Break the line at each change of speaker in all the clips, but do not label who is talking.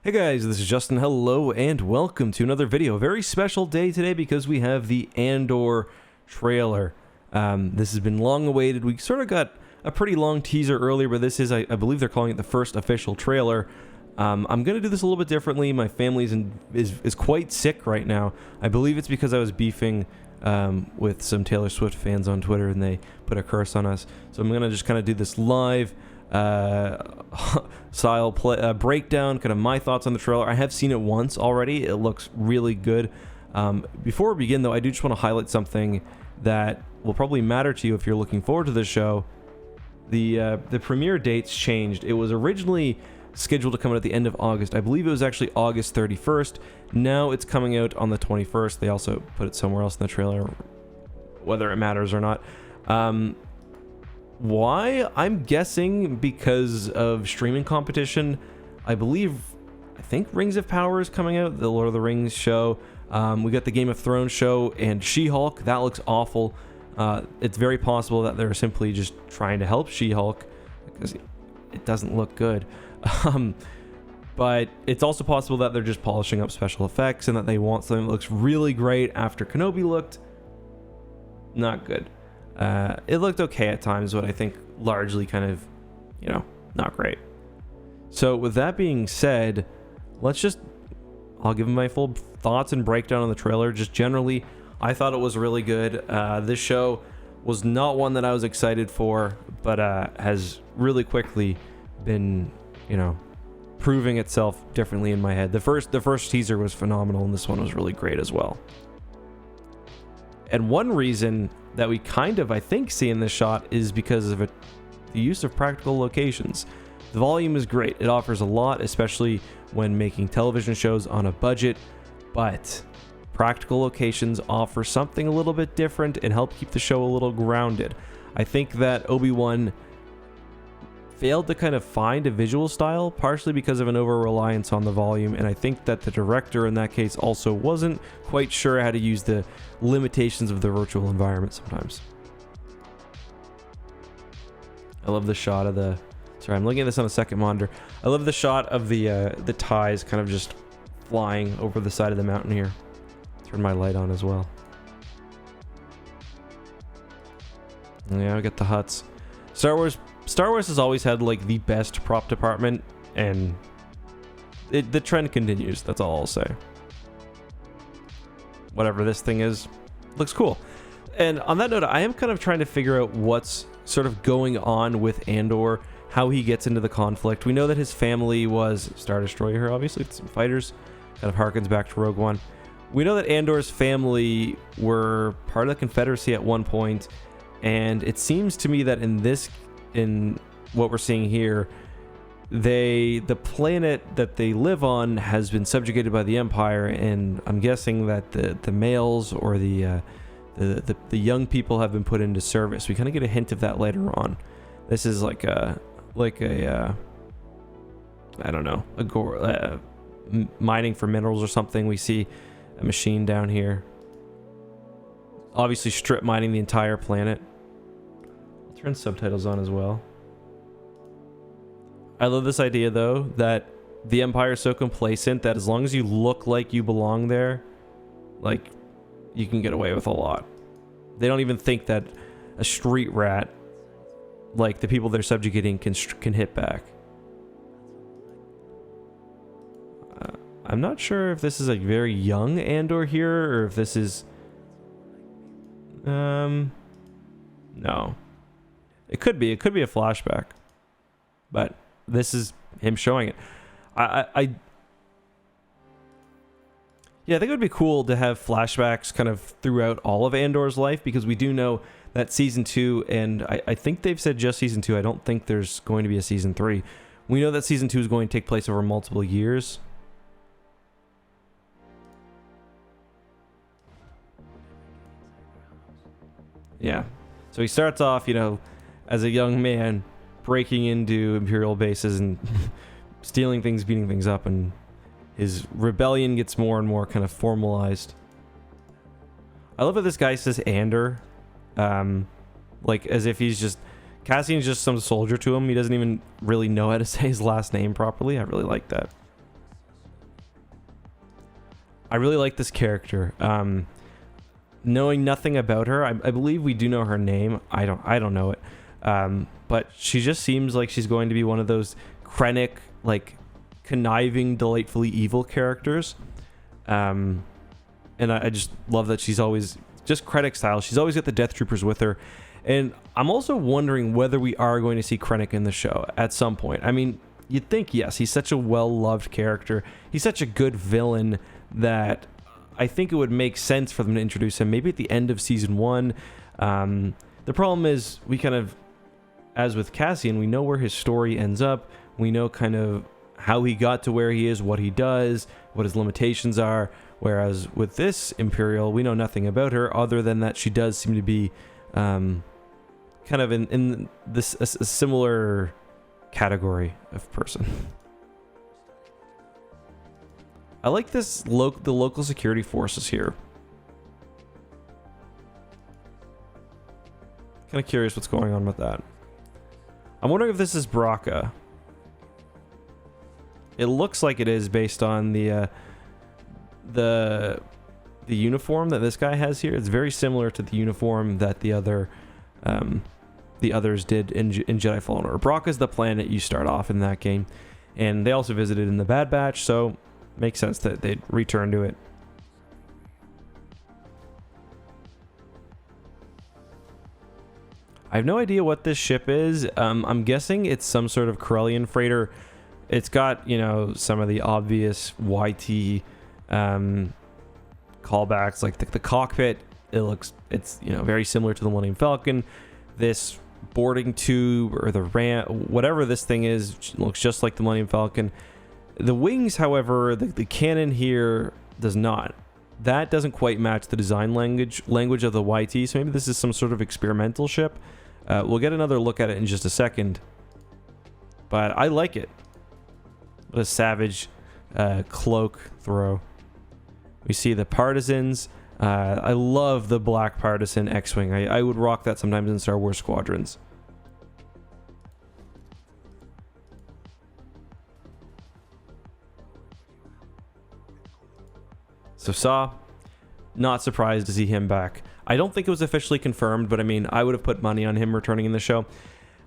Hey guys, this is Justin. Hello and welcome to another video. A very special day today because we have the Andor trailer. This has been long awaited. We sort of got a pretty long teaser earlier, but this is, I believe they're calling it the first official trailer. I'm going to do this a little bit differently. My family is quite sick right now. I believe it's because I was beefing with some Taylor Swift fans on Twitter and they put a curse on us. So I'm going to just kind of do this live style breakdown, kind of my thoughts on the trailer. I have seen it once already. It looks really good. Before we begin though, I do just want to highlight something that will probably matter to you if you're looking forward to this show. The premiere dates changed. It was originally scheduled to come out at the end of August. I believe it was actually August 31st. Now it's coming out on the 21st. They also put it somewhere else in the trailer, whether it matters or not. Why? I'm guessing because of streaming competition. I think Rings of Power is coming out, the Lord of the Rings show. We got the Game of Thrones show and She-Hulk. That looks awful. It's very possible that they're simply just trying to help She-Hulk because it doesn't look good. But it's also possible that they're just polishing up special effects and that they want something that looks really great after Kenobi looked not good. It looked okay at times, but I think largely kind of, not great. So with that being said, I'll give my full thoughts and breakdown on the trailer. Just generally, I thought it was really good. This show was not one that I was excited for, but has really quickly been, proving itself differently in my head. The first teaser was phenomenal, and this one was really great as well. And one reason that we kind of, I think, see in this shot is because of the use of practical locations. The volume is great. It offers a lot, especially when making television shows on a budget, but practical locations offer something a little bit different and help keep the show a little grounded. I think that Obi-Wan failed to kind of find a visual style, partially because of an over-reliance on the volume, and I think that the director in that case also wasn't quite sure how to use the limitations of the virtual environment sometimes. I love the shot of sorry, I'm looking at this on a second monitor. I love the shot of the ties kind of just flying over the side of the mountain here. Turn my light on as well. Yeah, I got the huts. Star Wars has always had like the best prop department, and the trend continues. That's all I'll say. Whatever this thing is, looks cool. And on that note, I am kind of trying to figure out what's sort of going on with Andor, how he gets into the conflict. We know that his family was Star Destroyer, obviously, with some fighters. Kind of harkens back to Rogue One. We know that Andor's family were part of the Confederacy at one point, and it seems to me that in what we're seeing here, the planet that they live on has been subjugated by the Empire, and I'm guessing that the males or the young people have been put into service. We kind of get a hint of that later on. This is like a I don't know, mining for minerals or something. We see a machine down here, obviously strip mining the entire planet. Turn subtitles on as well. I love this idea though that the Empire is so complacent that as long as you look like you belong there, like, you can get away with a lot. They don't even think that a street rat, like the people they're subjugating, can hit back. I'm not sure if this is a very young Andor here or if this is no. It could be a flashback, but this is him showing it. Yeah, I think it would be cool to have flashbacks kind of throughout all of Andor's life, because we do know that season 2, and I think they've said just season 2. I don't think there's going to be a season 3. We know that season 2 is going to take place over multiple years. Yeah. So he starts off, as a young man, breaking into Imperial bases and stealing things, beating things up, and his rebellion gets more and more kind of formalized. I love how this guy says Andor, like as if he's just Cassian's just some soldier to him. He doesn't even really know how to say his last name properly. I really like that. I really like this character. Knowing nothing about her, I believe we do know her name. I don't know it. But she just seems like she's going to be one of those Krennic, like, conniving, delightfully evil characters. And I just love that she's always just Krennic style. She's always got the Death Troopers with her. And I'm also wondering whether we are going to see Krennic in the show at some point. I mean, you'd think yes. He's such a well-loved character. He's such a good villain that I think it would make sense for them to introduce him maybe at the end of season 1. The problem is we kind of, as with Cassian, we know where his story ends up. We know kind of how he got to where he is, what he does, what his limitations are. Whereas with this Imperial, we know nothing about her other than that she does seem to be kind of in this a similar category of person. I like this the local security forces here. Kind of curious what's going on with that. I'm wondering if this is Braca. It looks like it is based on the uniform that this guy has here. It's very similar to the uniform that the others did in Jedi Fallen Order. Braca is the planet you start off in that game, and they also visited in the Bad Batch, so makes sense that they'd return to it. I have no idea what this ship is. I'm guessing it's some sort of Corellian freighter. It's got, you know, some of the obvious YT callbacks, like the cockpit. It's you know, very similar to the Millennium Falcon. This boarding tube or the ramp, whatever this thing is, looks just like the Millennium Falcon. The wings, however, the cannon here does not. That doesn't quite match the design language of the YT, so maybe this is some sort of experimental ship. We'll get another look at it in just a second. But I like it. What a savage cloak throw. We see the Partisans. I love the black Partisan X-Wing. I would rock that sometimes in Star Wars Squadrons. So Saw, not surprised to see him back. I don't think it was officially confirmed, but I mean, I would have put money on him returning in the show.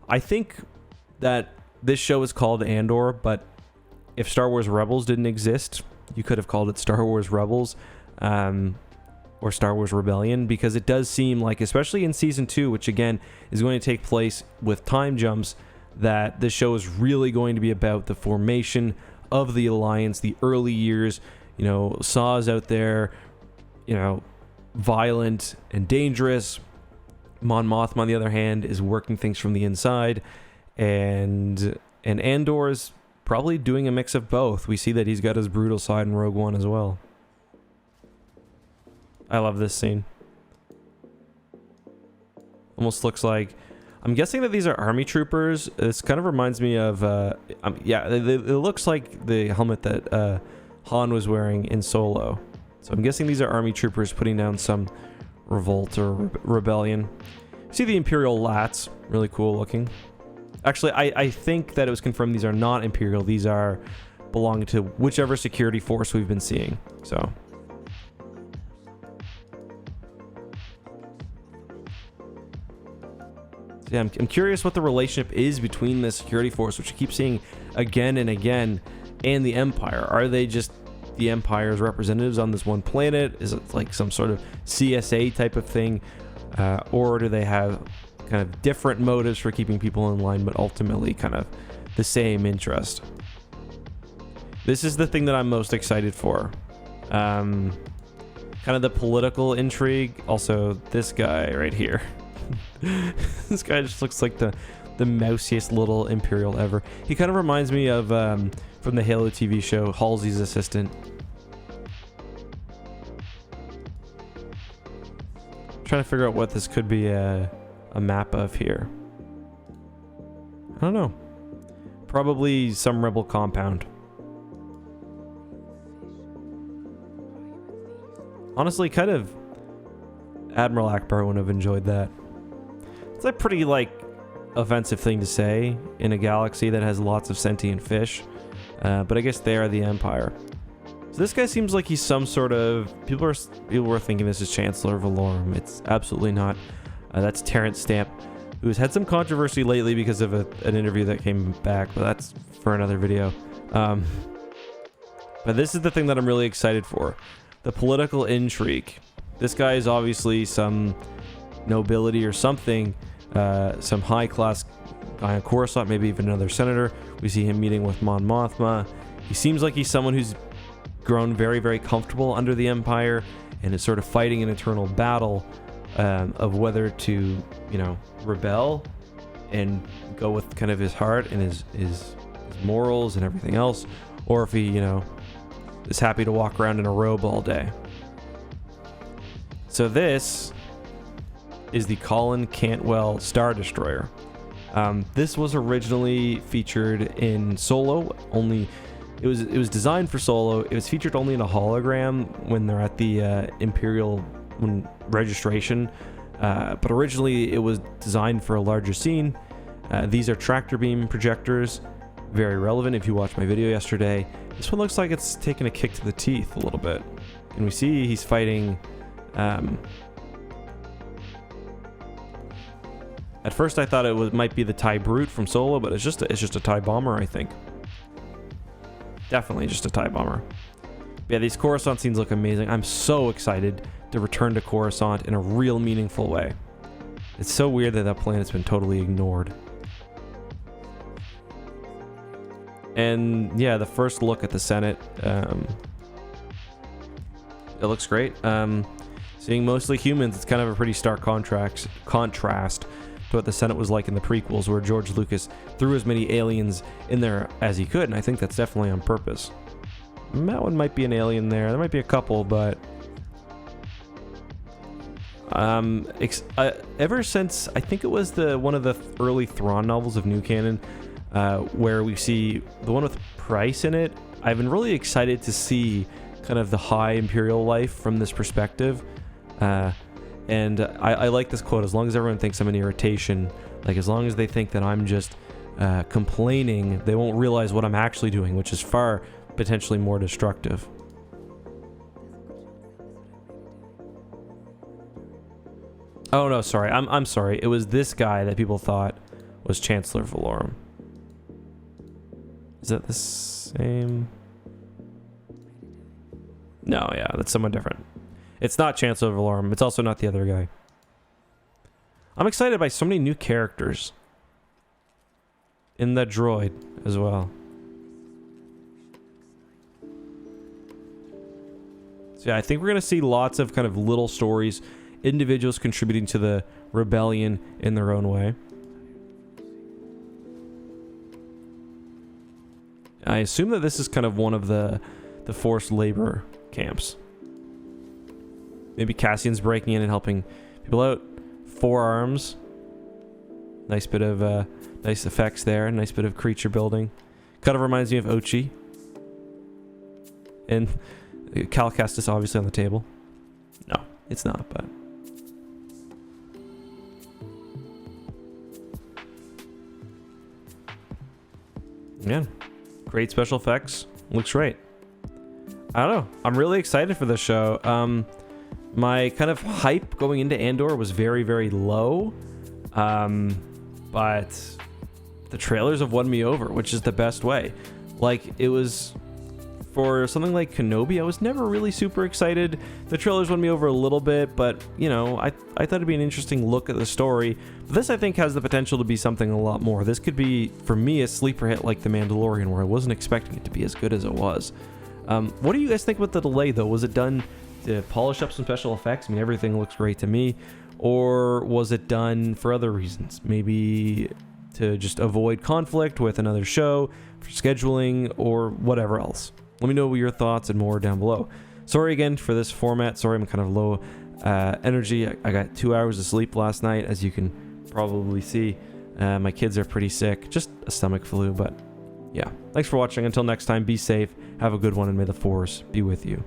I think that this show is called Andor, but if Star Wars Rebels didn't exist, you could have called it Star Wars Rebels or Star Wars Rebellion, because it does seem like, especially in Season 2, which again is going to take place with time jumps, that this show is really going to be about the formation of the Alliance, the early years. You know, Saw's out there, you know, violent and dangerous. Mon Mothma, on the other hand, is working things from the inside, and Andor is probably doing a mix of both. We see that he's got his brutal side in Rogue One as well. I love this scene. Almost looks like, I'm guessing that these are army troopers. This kind of reminds me of, yeah, it looks like the helmet that Han was wearing in Solo. So I'm guessing these are army troopers putting down some revolt or rebellion. See the Imperial Lats, really cool looking. Actually, I think that it was confirmed these are not Imperial. These are belonging to whichever security force we've been seeing. So yeah, I'm curious what the relationship is between the security force, which you keep seeing again and again, and the Empire. Are they just the Empire's representatives on this one planet? Is it like some sort of CSA type of thing? Or do they have kind of different motives for keeping people in line, but ultimately kind of the same interest? This is the thing that I'm most excited for. Kind of the political intrigue. Also, this guy right here. This guy just looks like the mousiest little Imperial ever. He kind of reminds me of from the Halo TV show, Halsey's assistant. Trying to figure out what this could be a map of here. I don't know. Probably some rebel compound. Honestly, kind of Admiral Akbar wouldn't have enjoyed that. It's a pretty, like, offensive thing to say in a galaxy that has lots of sentient fish. But I guess they are the Empire. So So this guy seems like he's some sort of... People were thinking this is Chancellor Valorum. It's absolutely not. That's Terrence Stamp, who's had some controversy lately because of an interview that came back, but that's for another video. But this is the thing that I'm really excited for. The political intrigue. This guy is obviously some nobility or something, some high-class guy on Coruscant, maybe even another senator. We see him meeting with Mon Mothma. He seems like he's someone who's grown very, very comfortable under the Empire and is sort of fighting an eternal battle of whether to, you know, rebel and go with kind of his heart and his morals and everything else, or if he, you know, is happy to walk around in a robe all day. So this is the Colin Cantwell Star Destroyer. This was originally featured in Solo. Only it was designed for Solo. It was featured only in a hologram when they're at the Imperial registration. But originally it was designed for a larger scene. These are tractor beam projectors. Very relevant if you watched my video yesterday. This one looks like it's taking a kick to the teeth a little bit. And we see he's fighting... At first I thought it might be the TIE Brute from Solo, but it's just a TIE Bomber, I think. Definitely just a TIE Bomber. Yeah, these Coruscant scenes look amazing. I'm so excited to return to Coruscant in a real meaningful way. It's so weird that planet's been totally ignored. And yeah, the first look at the Senate, it looks great. Seeing mostly humans, it's kind of a pretty stark contrast to what the Senate was like in the prequels, where George Lucas threw as many aliens in there as he could, and I think that's definitely on purpose. That one might be an alien there. There might be a couple, but ever since I think it was one of the early Thrawn novels of New Canon, where we see the one with Price in it, I've been really excited to see kind of the high Imperial life from this perspective. And I like this quote: as long as everyone thinks I'm an irritation, like as long as they think that I'm just complaining, they won't realize what I'm actually doing, which is far potentially more destructive. Oh no, sorry, I'm sorry. It was this guy that people thought was Chancellor Valorum. Is that the same? No, yeah, that's someone different. It's not Chancellor Valorum. It's also not the other guy. I'm excited by so many new characters. In the droid as well. So yeah, I think we're going to see lots of kind of little stories. Individuals contributing to the rebellion in their own way. I assume that this is kind of one of the forced labor camps. Maybe Cassian's breaking in and helping people out. 4 arms. Nice bit of nice effects there. Nice bit of creature building. Kind of reminds me of Ochi. And Cal Kestis obviously on the table. No, it's not, but... yeah. Great special effects. Looks great. I don't know. I'm really excited for this show. My kind of hype going into Andor was very, very low. But the trailers have won me over, which is the best way. Like, it was... for something like Kenobi, I was never really super excited. The trailers won me over a little bit, but, you know, I thought it'd be an interesting look at the story. But this, I think, has the potential to be something a lot more. This could be, for me, a sleeper hit like The Mandalorian, where I wasn't expecting it to be as good as it was. What do you guys think about the delay, though? Was it done to polish up some special effects? I mean, everything looks great to me. Or was it done for other reasons? Maybe to just avoid conflict with another show, for scheduling, or whatever else. Let me know your thoughts and more down below. Sorry again for this format. Sorry I'm kind of low energy. I got 2 hours of sleep last night, as you can probably see. My kids are pretty sick. Just a stomach flu, but yeah. Thanks for watching. Until next time, be safe, have a good one, and may the Force be with you.